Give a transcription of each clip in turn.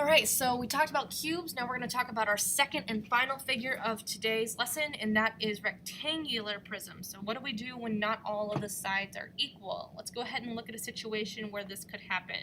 All right, so we talked about cubes. Now we're going to talk about our second and final figure of today's lesson, and that is rectangular prisms. So what do we do when not all of the sides are equal? Let's go ahead and look at a situation where this could happen.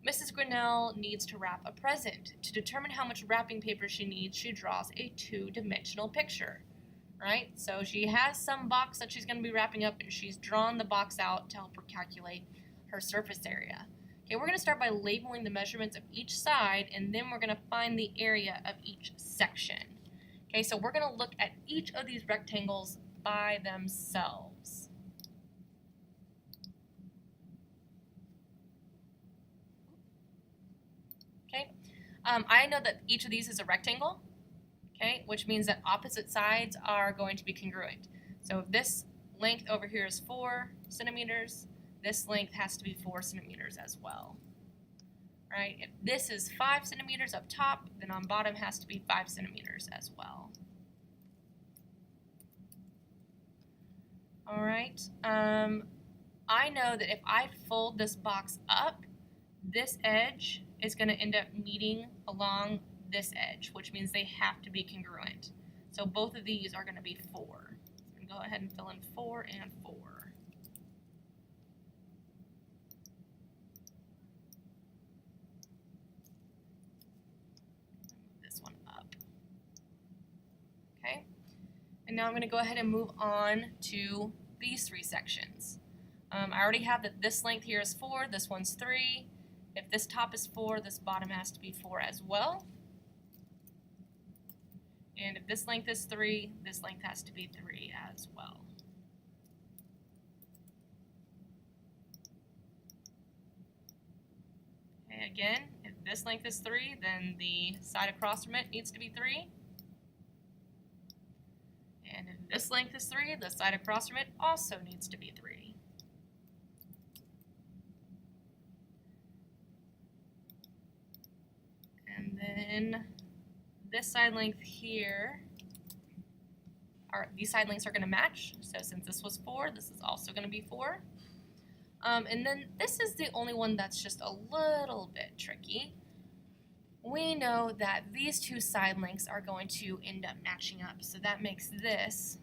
Mrs. Grinnell needs to wrap a present. To determine how much wrapping paper she needs, she draws a two-dimensional picture. Right? So she has some box that she's going to be wrapping up, and she's drawn the box out to help her calculate her surface area. Okay, we're going to start by labeling the measurements of each side, and then we're going to find the area of each section. Okay, so we're going to look at each of these rectangles by themselves. Okay, I know that each of these is a rectangle, okay, which means that opposite sides are going to be congruent. So if this length over here is 4 centimeters, this length has to be 4 centimeters as well. Right? If this is 5 centimeters up top, then on bottom has to be 5 centimeters as well. All right. I know that if I fold this box up, this edge is going to end up meeting along this edge, which means they have to be congruent. So both of these are going to be 4. So I'm going to go ahead and fill in 4 and 4. And now I'm going to go ahead and move on to these 3 sections. I already have that this length here is 4, this one's 3. If this top is 4, this bottom has to be 4 as well. And if this length is 3, this length has to be 3 as well. Okay, again, if this length is 3, then the side across from it needs to be 3. And if this length is 3, the side across from it also needs to be 3. And then this side length here, these side lengths are going to match. So since this was 4, this is also going to be 4. And then this is the only one that's just a little bit tricky. We know that these 2 side lengths are going to end up matching up, so that makes this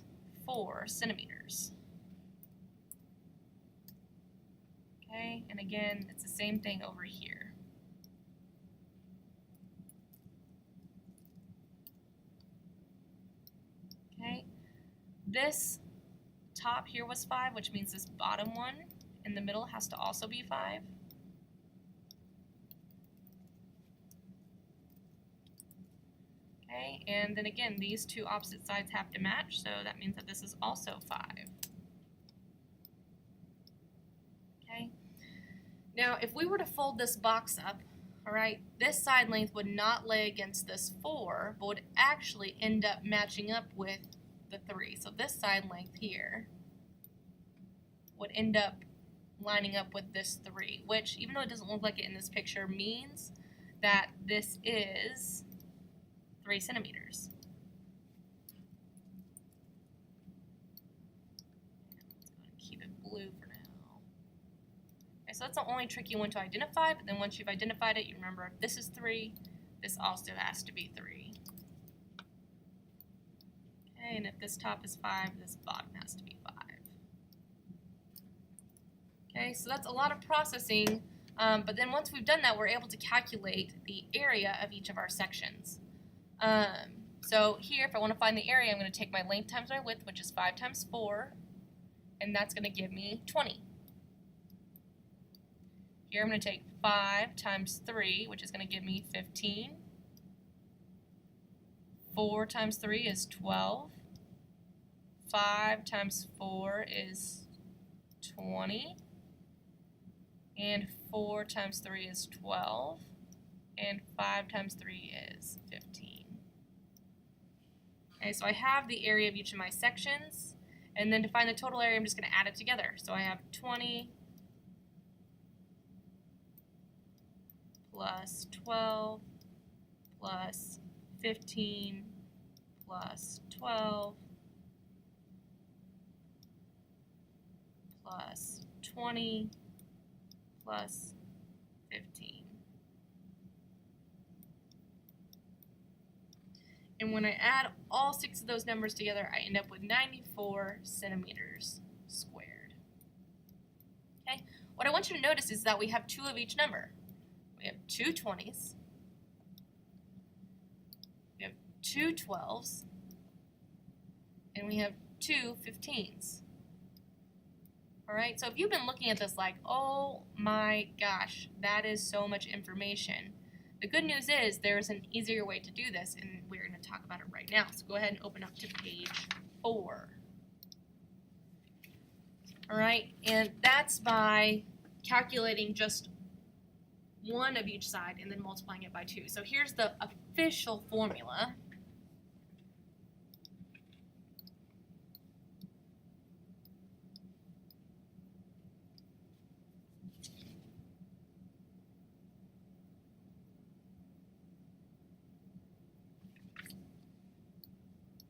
4 centimeters. Okay, and again, it's the same thing over here. Okay, this top here was 5, which means this bottom one in the middle has to also be 5. Okay, and then again, these 2 opposite sides have to match, so that means that this is also 5. Okay, now if we were to fold this box up, all right, this side length would not lay against this 4, but would actually end up matching up with the 3. So this side length here would end up lining up with this 3, which, even though it doesn't look like it in this picture, means that this is 3 centimeters. Let's go and keep it blue for now. Okay, so that's the only tricky one to identify, but then once you've identified it, you remember if this is 3, this also has to be 3. Okay, and if this top is 5, this bottom has to be 5. Okay, so that's a lot of processing, but then once we've done that, we're able to calculate the area of each of our sections. So here, if I want to find the area, I'm going to take my length times my width, which is 5 times 4, and that's going to give me 20. Here I'm going to take 5 times 3, which is going to give me 15. 4 times 3 is 12. 5 times 4 is 20. And 4 times 3 is 12. And 5 times 3 is 15. Okay, so I have the area of each of my sections, and then to find the total area, I'm just going to add it together. So I have 20 plus 12 plus 15 plus 12 plus 20 plus 15. And when I add all 6 of those numbers together, I end up with 94 centimeters squared. Okay? What I want you to notice is that we have 2 of each number. We have 2 20s, we have 2 12s, and we have 2 15s. Alright, so if you've been looking at this like, oh my gosh, that is so much information, the good news is there's an easier way to do this, and we're going to talk about it right now. So go ahead and open up to page 4. Alright, and that's by calculating just one of each side and then multiplying it by 2. So here's the official formula.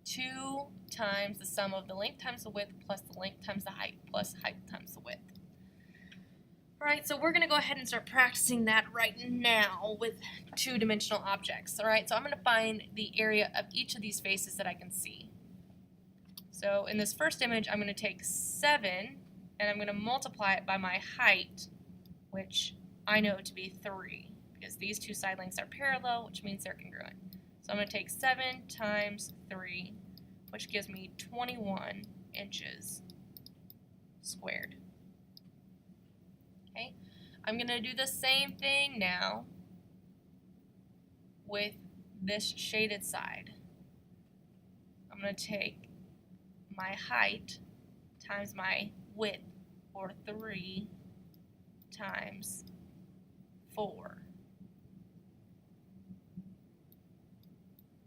Two times the sum of the length times the width plus the length times the height plus height times the width. Alright, so we're going to go ahead and start practicing that right now with 2-dimensional objects. Alright, so I'm going to find the area of each of these faces that I can see. So in this first image, I'm going to take 7 and I'm going to multiply it by my height, which I know to be 3, because these 2 side lengths are parallel, which means they're congruent. So I'm going to take 7 times 3, which gives me 21 inches squared. Okay, I'm going to do the same thing now with this shaded side. I'm going to take my height times my width, or 3 times 4.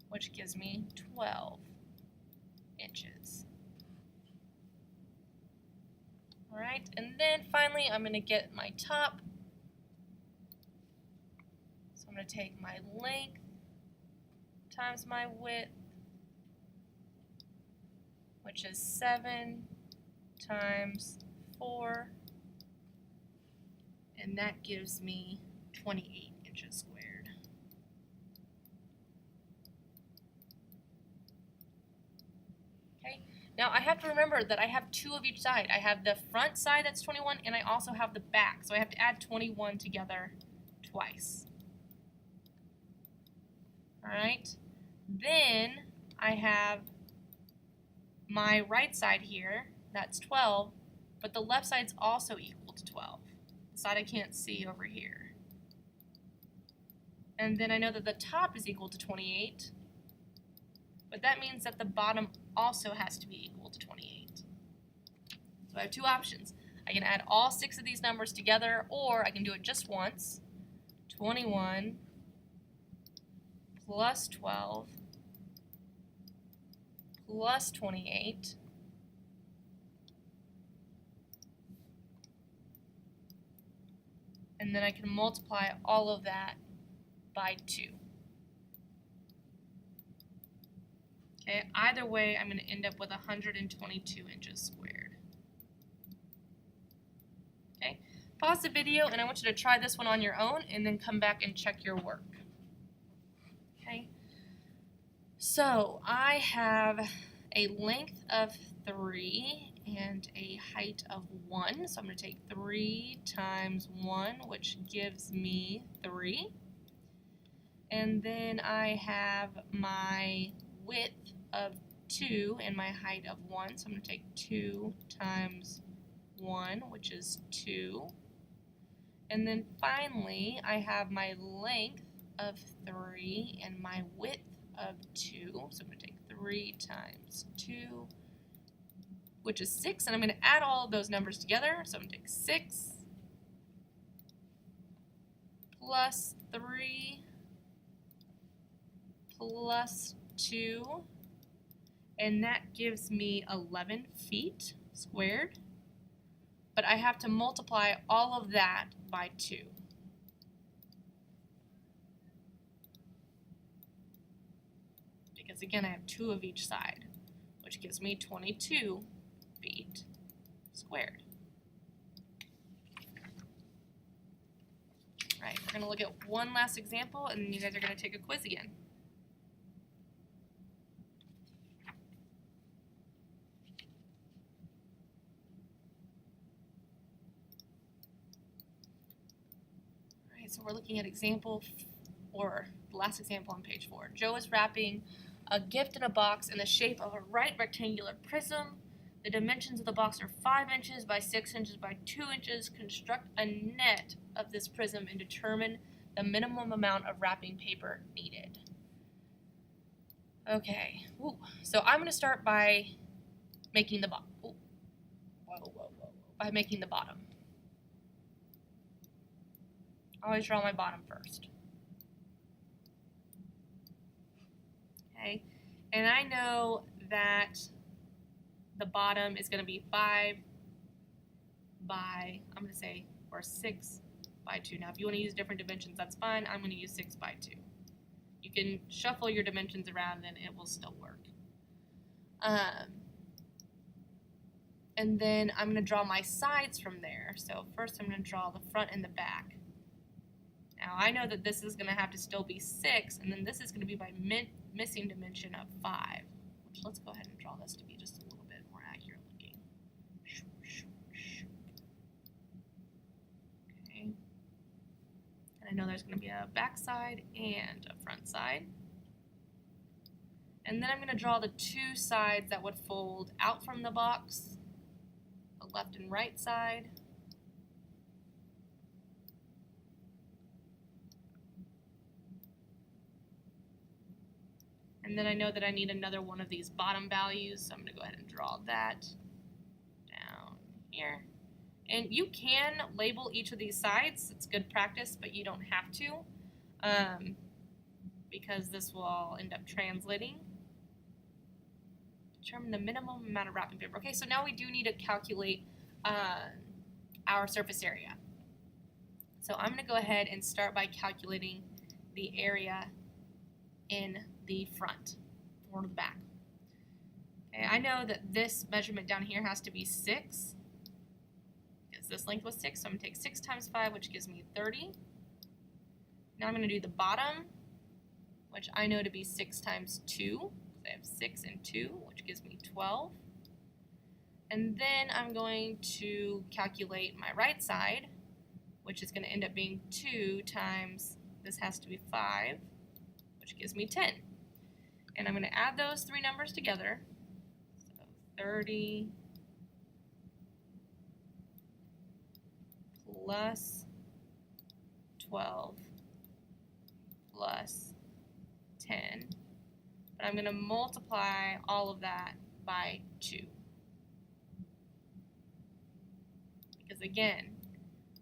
Which gives me 12 inches. Alright, and then finally I'm going to get my top. So I'm going to take my length times my width, which is 7 times 4, and that gives me 28 inches squared. Now I have to remember that I have 2 of each side. I have the front side that's 21 and I also have the back. So I have to add 21 together twice. Alright. Then I have my right side here, that's 12, but the left side's also equal to 12. The side I can't see over here. And then I know that the top is equal to 28. But that means that the bottom also has to be equal to 28. So I have 2 options. I can add all 6 of these numbers together, or I can do it just once. 21 plus 12 plus 28 and then I can multiply all of that by 2. Okay, either way, I'm going to end up with 122 inches squared. Okay, pause the video and I want you to try this one on your own and then come back and check your work. Okay, so I have a length of 3 and a height of 1. So I'm going to take 3 times 1, which gives me 3. And then I have my width of 2 and my height of 1, so I'm going to take 2 times 1, which is 2. And then finally, I have my length of 3 and my width of 2, so I'm going to take 3 times 2, which is 6, and I'm going to add all of those numbers together, so I'm going to take 6 plus 3 plus 2, and that gives me 11 feet squared, but I have to multiply all of that by 2. Because again, I have 2 of each side, which gives me 22 feet squared. All right, we're going to look at one last example, and then you guys are going to take a quiz again. so we're looking at or the last example on page 4. Joe is wrapping a gift in a box in the shape of a right rectangular prism. The dimensions of the box are 5 inches by 6 inches by 2 inches. Construct a net of this prism and determine the minimum amount of wrapping paper needed. Okay, ooh. So I'm going to start by making the bottom. By making the bottom. I always draw my bottom first. Okay, and I know that the bottom is going to be 5 by, I'm going to say, or 6 by 2. Now, if you want to use different dimensions, that's fine. I'm going to use 6 by 2. You can shuffle your dimensions around and it will still work. And then I'm going to draw my sides from there. So first I'm going to draw the front and the back. Now I know that this is going to have to still be 6, and then this is going to be my missing dimension of 5. Which, let's go ahead and draw this to be just a little bit more accurate looking. Okay. And I know there's going to be a back side and a front side. And then I'm going to draw the 2 sides that would fold out from the box, the left and right side. And then I know that I need another one of these bottom values, so I'm going to go ahead and draw that down here. And you can label each of these sides. It's good practice, but you don't have to, because this will all end up translating. Determine the minimum amount of wrapping paper. Okay, so now we do need to calculate our surface area. So I'm going to go ahead and start by calculating the area in the front or the back. Okay, I know that this measurement down here has to be 6, because this length was 6, so I'm going to take 6 times 5, which gives me 30. Now I'm going to do the bottom, which I know to be 6 times 2. I have 6 and 2, which gives me 12. And then I'm going to calculate my right side, which is going to end up being 2 times, this has to be 5, which gives me 10. And I'm going to add those 3 numbers together. So 30 plus 12 plus 10. But I'm going to multiply all of that by 2. Because again,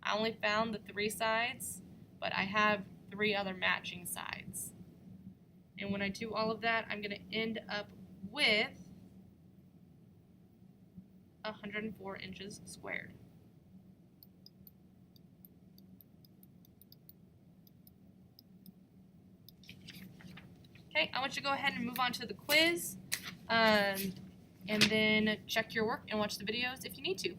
I only found the 3 sides, but I have 3 other matching sides. And when I do all of that, I'm going to end up with 104 inches squared. Okay, I want you to go ahead and move on to the quiz, and then check your work and watch the videos if you need to.